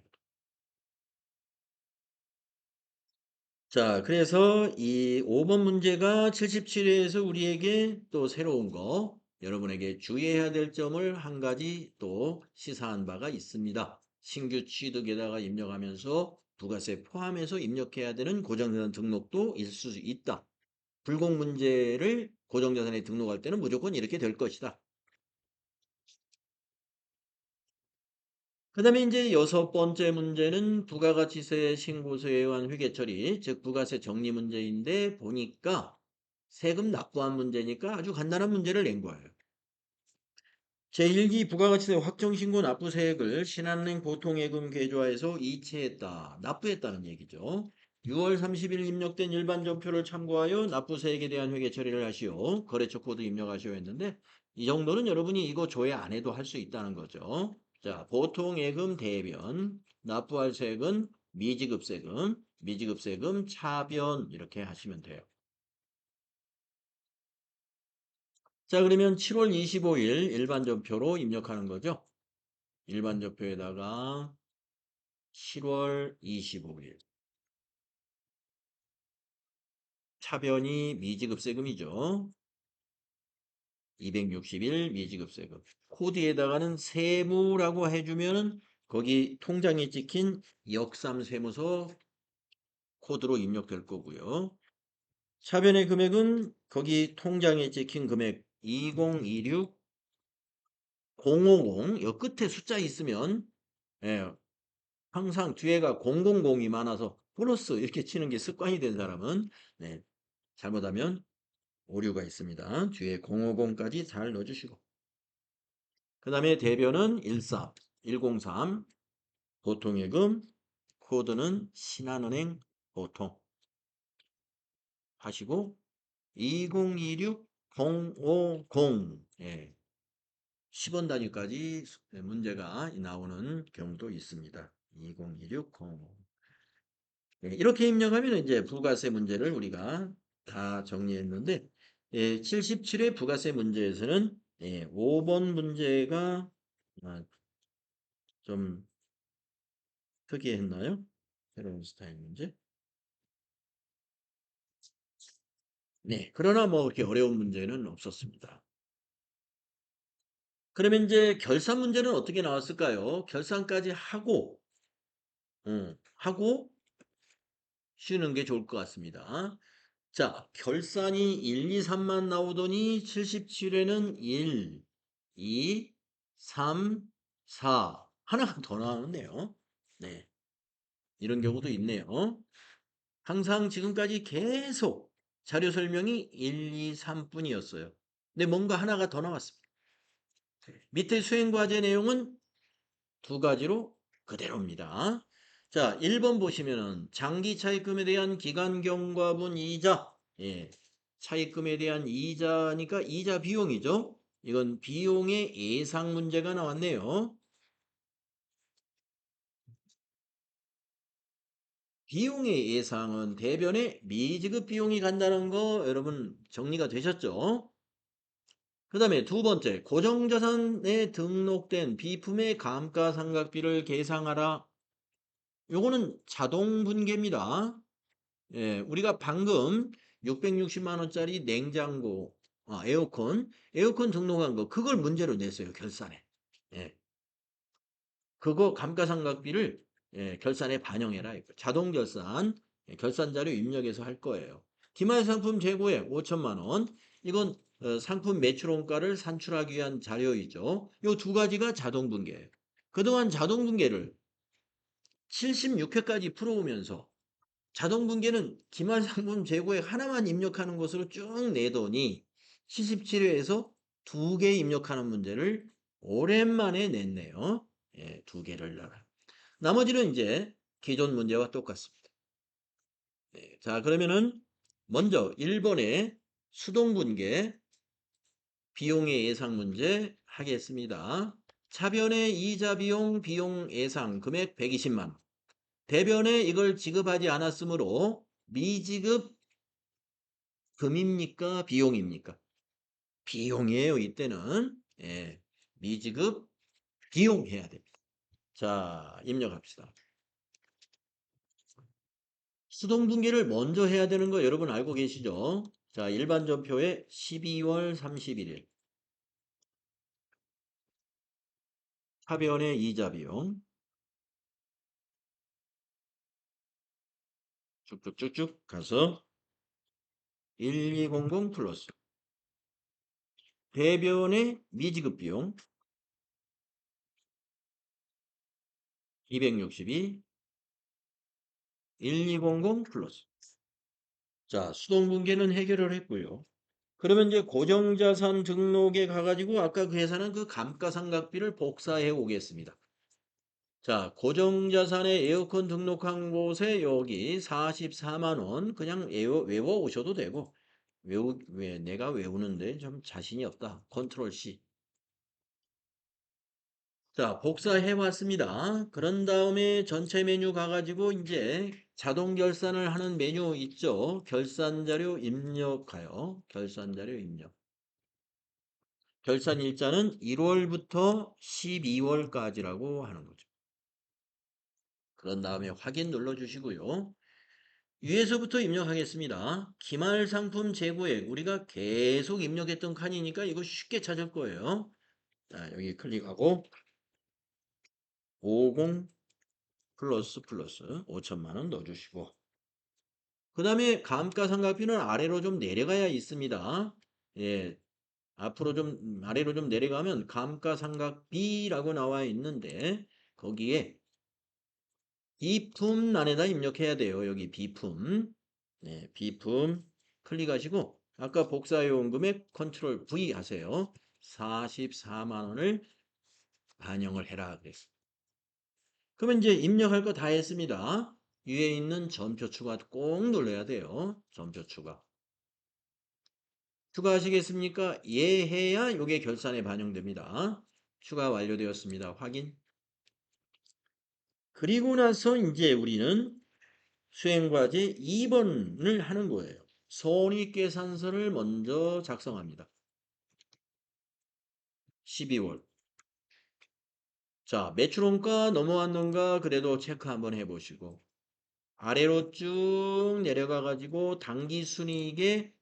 자, 그래서 이 5번 문제가 77회에서 우리에게 또 새로운 거 여러분에게 주의해야 될 점을 한 가지 또 시사한 바가 있습니다. 신규 취득에다가 입력하면서 부가세 포함해서 입력해야 되는 고정자산 등록도 있을 수 있다. 불공 문제를 고정자산에 등록할 때는 무조건 이렇게 될 것이다. 그 다음에 이제 여섯 번째 문제는 부가가치세 신고서에 의한 회계 처리, 즉 부가세 정리 문제인데 보니까 세금 납부한 문제니까 아주 간단한 문제를 낸 거예요. 제1기 부가가치세 확정신고 납부세액을 신한은행 보통예금 계좌에서 이체했다. 납부했다는 얘기죠. 6월 30일 입력된 일반전표를 참고하여 납부세액에 대한 회계 처리를 하시오. 거래처 코드 입력하시오 했는데 이 정도는 여러분이 이거 조회 안 해도 할 수 있다는 거죠. 자, 보통예금 대변, 납부할 세액은 미지급세금, 미지급세금 차변 이렇게 하시면 돼요. 자, 그러면 7월 25일 일반전표로 입력하는 거죠. 일반전표에다가 7월 25일 차변이 미지급세금이죠. 260일 미지급세금. 코드에다가는 세무라고 해주면은 거기 통장에 찍힌 역삼세무서 코드로 입력될 거고요. 차변의 금액은 거기 통장에 찍힌 금액 2026 050, 요 끝에 숫자 있으면 예, 항상 뒤에가 000이 많아서 플러스 이렇게 치는 게 습관이 된 사람은 네, 잘못하면 오류가 있습니다. 뒤에 050까지 잘 넣어주시고 그 다음에 대변은 13, 103 보통예금 코드는 신한은행 보통 하시고 2026 050 예, 10원 단위까지 문제가 나오는 경우도 있습니다. 2026 050 이렇게 입력하면 이제 부가세 문제를 우리가 다 정리했는데 77회 부가세 문제에서는 5번 문제가 아, 좀 특이했나요? 새로운 스타일 문제? 네, 그러나 뭐 그렇게 어려운 문제는 없었습니다. 그러면 이제 결산 문제는 어떻게 나왔을까요? 결산까지 하고 쉬는 게 좋을 것 같습니다. 자, 결산이 1, 2, 3만 나오더니 77에는 1, 2, 3, 4 하나가 더 나오네요. 네, 이런 경우도 있네요. 항상 지금까지 계속 자료 설명이 1, 2, 3뿐이었어요. 근데 뭔가 하나가 더 나왔습니다. 밑에 수행과제 내용은 두 가지로 그대로입니다. 자, 1번 보시면은 장기 차입금에 대한 기간 경과분 이자. 예. 차입금에 대한 이자니까 이자 비용이죠. 이건 비용의 예상 문제가 나왔네요. 비용의 예상은 대변에 미지급 비용이 간다는 거 여러분 정리가 되셨죠? 그 다음에 두 번째, 고정자산에 등록된 비품의 감가상각비를 계상하라. 요거는 자동 분계입니다. 예, 우리가 방금 660만 원짜리 냉장고, 에어컨 등록한 거, 그걸 문제로 냈어요, 결산에. 예, 그거 감가상각비를 결산에 반영해라. 이거. 자동 결산, 결산 자료 입력해서 할 거예요. 기말 상품 재고에 5천만 원. 이건 상품 매출 원가를 산출하기 위한 자료이죠. 이 두 가지가 자동 분계예요. 그동안 자동 분계를 76회까지 풀어오면서 자동 분계는 기말상품 재고액 하나만 입력하는 것으로 쭉 내더니 77회에서 두 개 입력하는 문제를 오랜만에 냈네요. 예, 두 개를 넣어라. 나머지는 이제 기존 문제와 똑같습니다. 네, 자, 그러면은 먼저 1번의 수동분계 비용의 예상 문제 하겠습니다. 차변의 이자 비용 예상 금액 120만 원. 대변에 이걸 지급하지 않았으므로 미지급 금입니까? 비용입니까? 비용이에요. 이때는 미지급 비용 해야 됩니다. 자, 입력합시다. 수동분기를 먼저 해야 되는 거 여러분 알고 계시죠? 자, 일반전표에 12월 31일 하변의 이자 비용 쭉쭉쭉쭉 가서 1200 플러스 대변의 미지급 비용 262 1200 플러스. 자, 수동분계는 해결을 했고요. 그러면 이제 고정자산 등록에 가가지고 아까 계산한 그 감가상각비를 복사해 오겠습니다. 자, 고정자산에 에어컨 등록한 곳에 여기 44만 원 그냥 외워 오셔도 되고 내가 외우는데 좀 자신이 없다. 컨트롤 C. 자, 복사해 왔습니다. 그런 다음에 전체 메뉴 가가지고 이제 자동 결산을 하는 메뉴 있죠. 결산 자료 입력하여. 결산 자료 입력. 결산 일자는 1월부터 12월까지라고 하는 거죠. 그런 다음에 확인 눌러주시고요. 위에서부터 입력하겠습니다. 기말 상품 재고액 우리가 계속 입력했던 칸이니까 이거 쉽게 찾을 거예요. 자, 여기 클릭하고 50 플러스 5천만 원 넣어주시고 그 다음에 감가상각비는 아래로 좀 내려가야 있습니다. 예, 앞으로 좀 아래로 좀 내려가면 감가상각비라고 나와 있는데 거기에 비품란에다 입력해야 돼요. 여기 비품. 네, 비품 클릭하시고 아까 복사해온 금액 컨트롤 V 하세요. 44만 원을 반영을 해라 그랬습니다. 그러면 이제 입력할 거 다 했습니다. 위에 있는 전표 추가 꼭 눌러야 돼요. 전표 추가. 추가하시겠습니까? 예 해야 이게 결산에 반영됩니다. 추가 완료되었습니다. 확인. 그리고 나서 이제 우리는 수행과제 2번을 하는 거예요. 손익계산서를 먼저 작성합니다. 12월. 자, 매출원가 넘어왔는가 그래도 체크 한번 해보시고 아래로 쭉 내려가 가지고 당기순이익의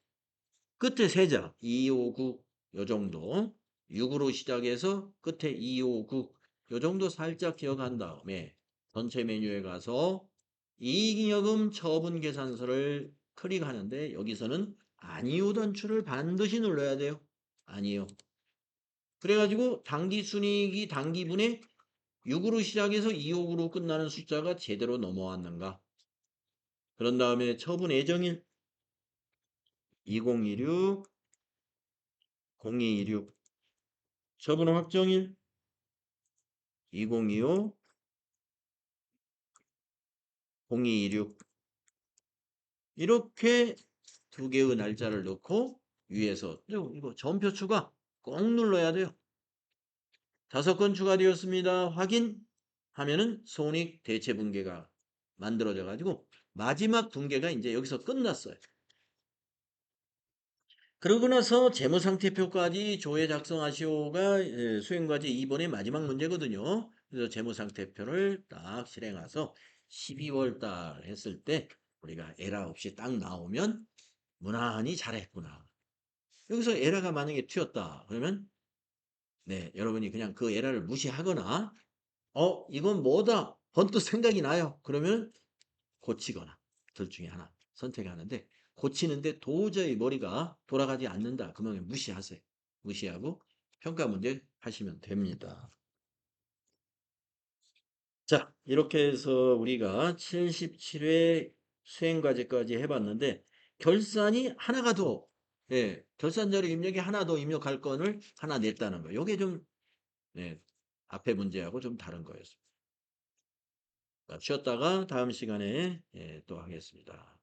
끝에 세자 259 요 정도 6으로 시작해서 끝에 259 요 정도 살짝 기억한 다음에 전체 메뉴에 가서 이익여금 처분 계산서를 클릭하는데 여기서는 아니요 단추를 반드시 눌러야 돼요. 아니요. 그래가지고 당기순이익이 당기분에 6으로 시작해서 259로 끝나는 숫자가 제대로 넘어왔는가. 그런 다음에 처분 예정일 2016 0226 처분 확정일 2025 0226 이렇게 두 개의 날짜를 넣고 위에서 이거 전표 추가 꼭 눌러야 돼요. 5건 추가되었습니다. 확인 하면은 손익 대체 분계가 만들어져 가지고 마지막 분계가 이제 여기서 끝났어요. 그러고 나서 재무상태표까지 조회 작성하시오가 수행과제 2번의 마지막 문제거든요. 그래서 재무상태표를 딱 실행해서 12월 달 했을 때 우리가 에러 없이 딱 나오면 무난히 잘했구나. 여기서 에러가 만약에 튀었다. 그러면 네, 여러분이 그냥 그 에러를 무시하거나 이건 뭐다. 번뜩 생각이 나요. 그러면 고치거나 둘 중에 하나 선택하는데 고치는데 도저히 머리가 돌아가지 않는다. 그러면 무시하세요. 무시하고 평가 문제 하시면 됩니다. 자, 이렇게 해서 우리가 77회 수행과제까지 해봤는데 결산이 하나가 더 결산자료 입력이 하나 더 입력할 건을 하나 냈다는 거예요. 이게 좀 앞에 문제하고 좀 다른 거였습니다. 쉬었다가 다음 시간에 또 하겠습니다.